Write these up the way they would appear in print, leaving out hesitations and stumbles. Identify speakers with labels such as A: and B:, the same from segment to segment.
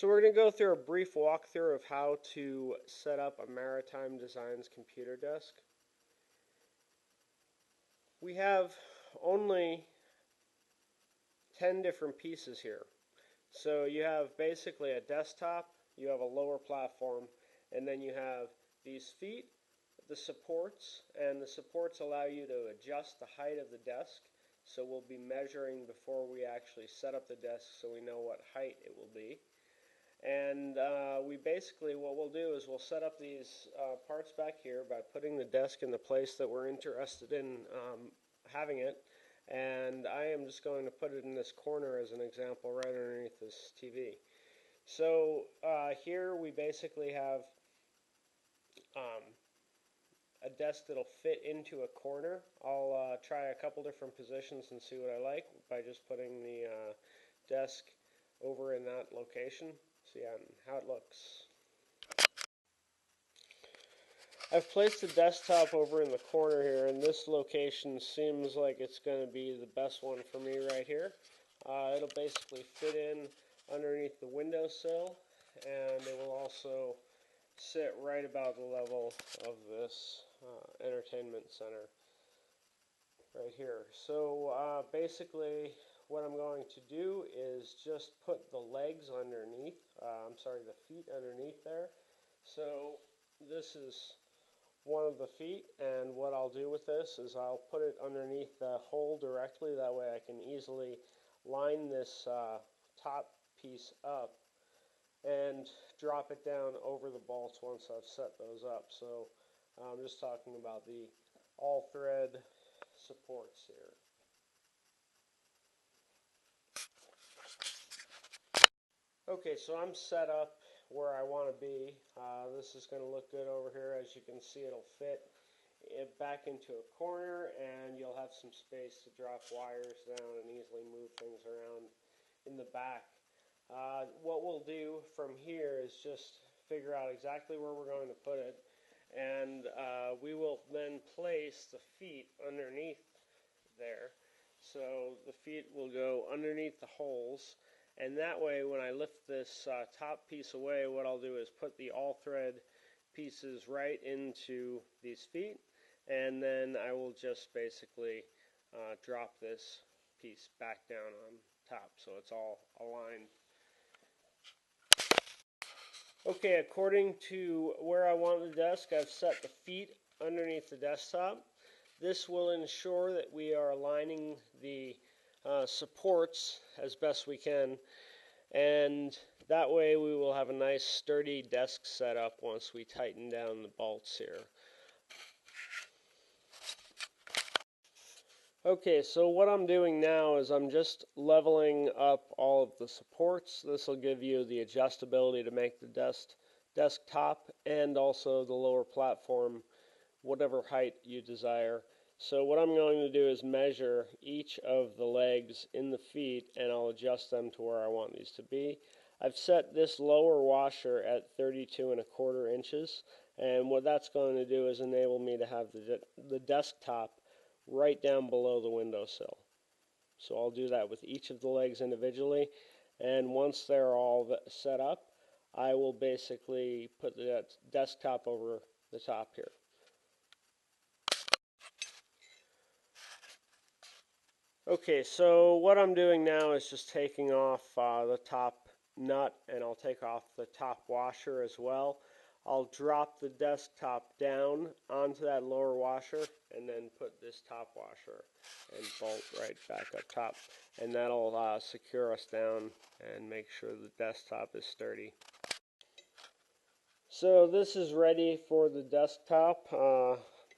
A: So we're going to go through a brief walkthrough of how to set up a Maritime Designs computer desk. We have only 10 different pieces here. So you have basically a desktop, you have a lower platform, and then you have these feet, the supports, and the supports allow you to adjust the height of the desk. So we'll be measuring before we actually set up the desk so we know what height it will be. And we basically, what we'll do is we'll set up these parts back here by putting the desk in the place that we're interested in having it. And I am just going to put it in this corner as an example right underneath this TV. So here we basically have a desk that'll fit into a corner. I'll try a couple different positions and see what I like by just putting the desk over in that location. See how it looks. I've placed the desktop over in the corner here, and this location seems like it's going to be the best one for me right here. It'll basically fit in underneath the windowsill, and it will also sit right about the level of this entertainment center right here. So basically what I'm going to do is just put the legs underneath, the feet underneath there. So this is one of the feet, and what I'll do with this is I'll put it underneath the hole directly. That way I can easily line this top piece up and drop it down over the bolts once I've set those up. So I'm just talking about the all-thread supports here. Okay, so I'm set up where I want to be. This is going to look good over here. As you can see, it'll fit it back into a corner, and you'll have some space to drop wires down and easily move things around in the back. What we'll do from here is just figure out exactly where we're going to put it, and we will then place the feet underneath there. So the feet will go underneath the holes, and that way when I lift this top piece away, what I'll do is put the all-thread pieces right into these feet, and then I will just basically drop this piece back down on top so it's all aligned. Okay, according to where I want the desk, I've set the feet underneath the desktop. This will ensure that we are aligning the supports as best we can, and that way we will have a nice sturdy desk set up once we tighten down the bolts here. Okay, so what I'm doing now is I'm just leveling up all of the supports. This will give you the adjustability to make the desktop and also the lower platform whatever height you desire. So what I'm going to do is measure each of the legs in the feet, and I'll adjust them to where I want these to be. I've set this lower washer at 32¼ inches, and what that's going to do is enable me to have the desktop right down below the windowsill. So I'll do that with each of the legs individually, and once they're all set up, I will basically put the desktop over the top here. Okay, so what I'm doing now is just taking off the top nut, and I'll take off the top washer as well. I'll drop the desktop down onto that lower washer and then put this top washer and bolt right back up top, and that'll secure us down and make sure the desktop is sturdy. So this is ready for the desktop,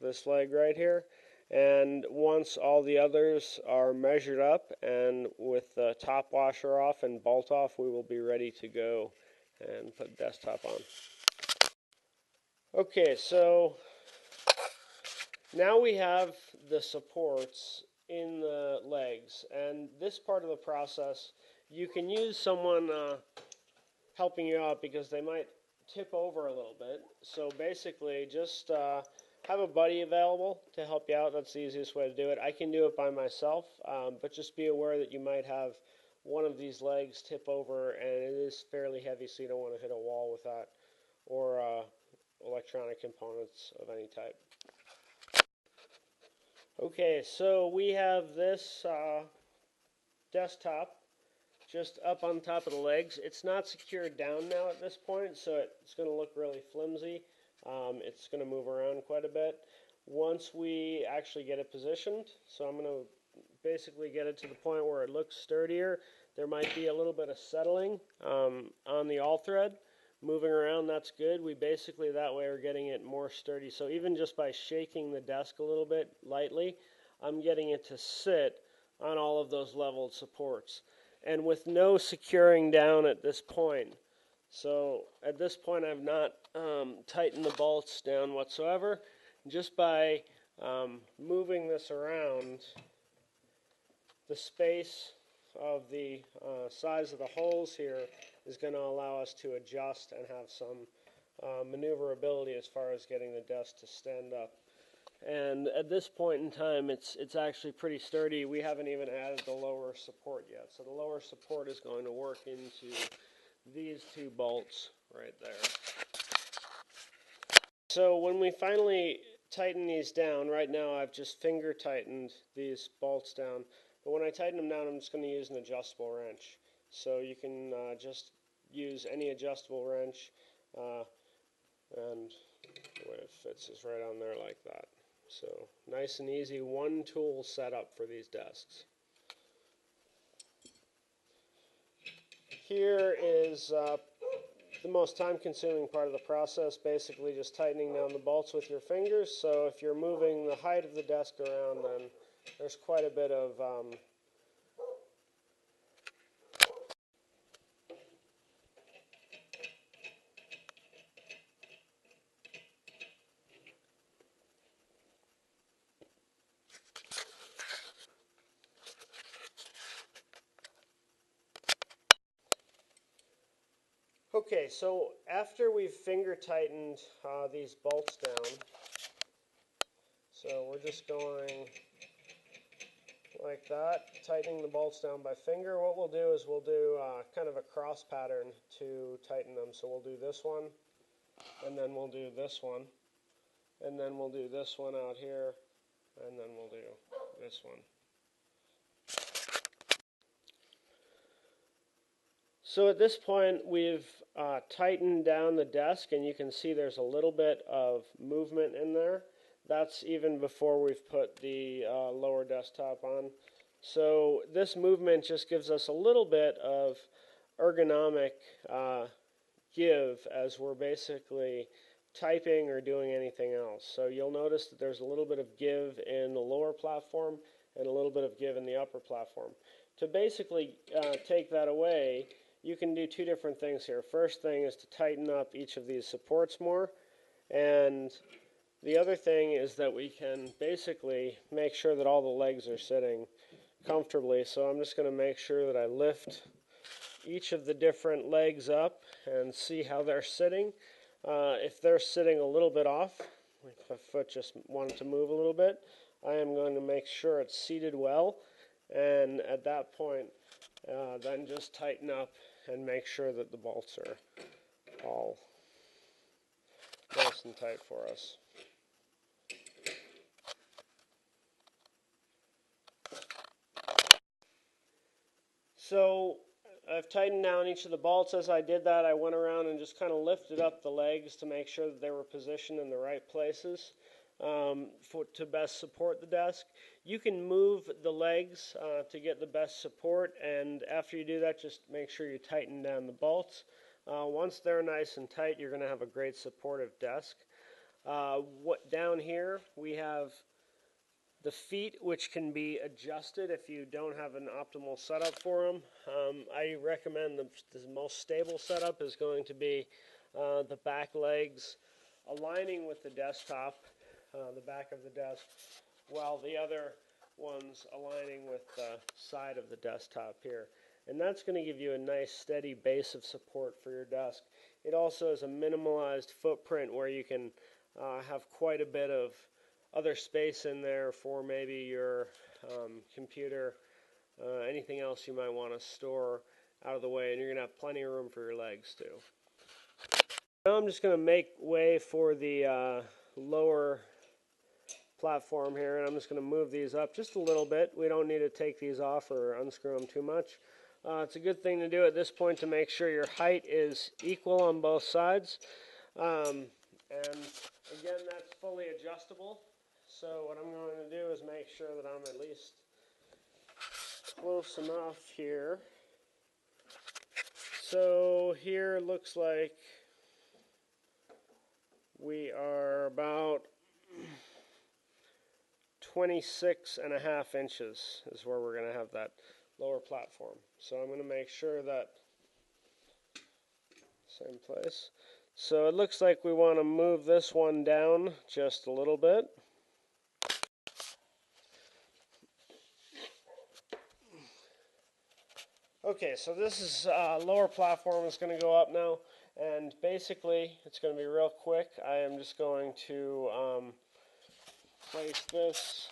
A: this leg right here. And once all the others are measured up and with the top washer off and bolt off, we will be ready to go and put the desktop on. Okay, so now we have the supports in the legs, and this part of the process you can use someone helping you out because they might tip over a little bit. So basically just have a buddy available to help you out. That's the easiest way to do it. I can do it by myself, but just be aware that you might have one of these legs tip over, and it is fairly heavy, so you don't want to hit a wall with that, or electronic components of any type. Okay, so we have this desktop just up on top of the legs. It's not secured down now at this point, so it's going to look really flimsy. It's going to move around quite a bit. Once we actually get it positioned, so I'm going to basically get it to the point where it looks sturdier. There might be a little bit of settling on the all thread. Moving around, that's good. We basically, that way, are getting it more sturdy. So even just by shaking the desk a little bit lightly, I'm getting it to sit on all of those leveled supports. And with no securing down at this point. So at this point, I've not tightened the bolts down whatsoever. Just by moving this around, the space of the size of the holes here is going to allow us to adjust and have some maneuverability as far as getting the desk to stand up. And at this point in time, it's actually pretty sturdy. We haven't even added the lower support yet. So the lower support is going to work into these two bolts right there. So when we finally tighten these down, right now I've just finger tightened these bolts down. But when I tighten them down, I'm just going to use an adjustable wrench. So you can just use any adjustable wrench, and the way it fits is right on there like that. So nice and easy, one tool setup for these desks. Here is the most time-consuming part of the process, basically just tightening down the bolts with your fingers. So if you're moving the height of the desk around, then there's quite a bit of Okay, so after we've finger tightened these bolts down, so we're just going like that, tightening the bolts down by finger. What we'll do is we'll do kind of a cross pattern to tighten them. So we'll do this one, and then we'll do this one, and then we'll do this one out here, and then we'll do this one. So at this point, we've tightened down the desk, and you can see there's a little bit of movement in there. That's even before we've put the lower desktop on. So this movement just gives us a little bit of ergonomic give as we're basically typing or doing anything else. So you'll notice that there's a little bit of give in the lower platform and a little bit of give in the upper platform. To basically take that away, you can do two different things here. First thing is to tighten up each of these supports more, and the other thing is that we can basically make sure that all the legs are sitting comfortably. So I'm just going to make sure that I lift each of the different legs up and see how they're sitting. If they're sitting a little bit off, like if my foot just wanted to move a little bit, I am going to make sure it's seated well, and at that point then just tighten up and make sure that the bolts are all nice and tight for us. So I've tightened down each of the bolts. As I did that, I went around and just kind of lifted up the legs to make sure that they were positioned in the right places to best support the desk. You can move the legs to get the best support, and after you do that, just make sure you tighten down the bolts. Once they're nice and tight, you're going to have a great supportive desk. Down here, we have the feet, which can be adjusted if you don't have an optimal setup for them. I recommend the most stable setup is going to be the back legs aligning with the desktop, the back of the desk, while the other ones aligning with the side of the desktop here. And that's going to give you a nice steady base of support for your desk. It also is a minimalized footprint where you can have quite a bit of other space in there for maybe your computer anything else you might want to store out of the way, and you're going to have plenty of room for your legs too. Now I'm just going to make way for the lower platform here, and I'm just going to move these up just a little bit. We don't need to take these off or unscrew them too much. It's a good thing to do at this point to make sure your height is equal on both sides. And again, that's fully adjustable. So what I'm going to do is make sure that I'm at least close enough here. So here looks like we are about 26.5 inches is where we're going to have that lower platform. So I'm going to make sure that same place. So it looks like we want to move this one down just a little bit. Okay, so this is lower platform is going to go up now, and basically it's going to be real quick. I am just going to place this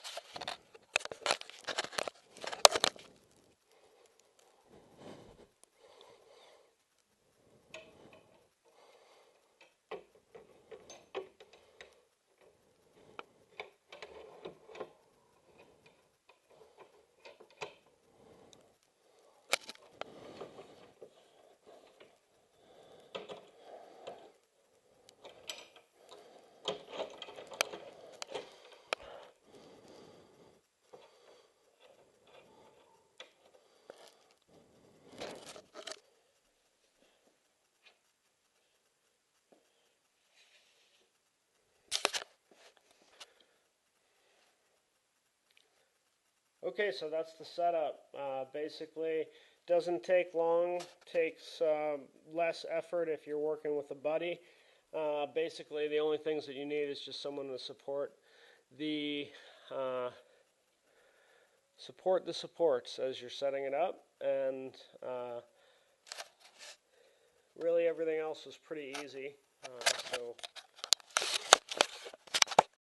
A: Okay, so that's the setup. Basically, doesn't take long, takes less effort if you're working with a buddy. Basically, the only things that you need is just someone to support the supports as you're setting it up, and really everything else is pretty easy. So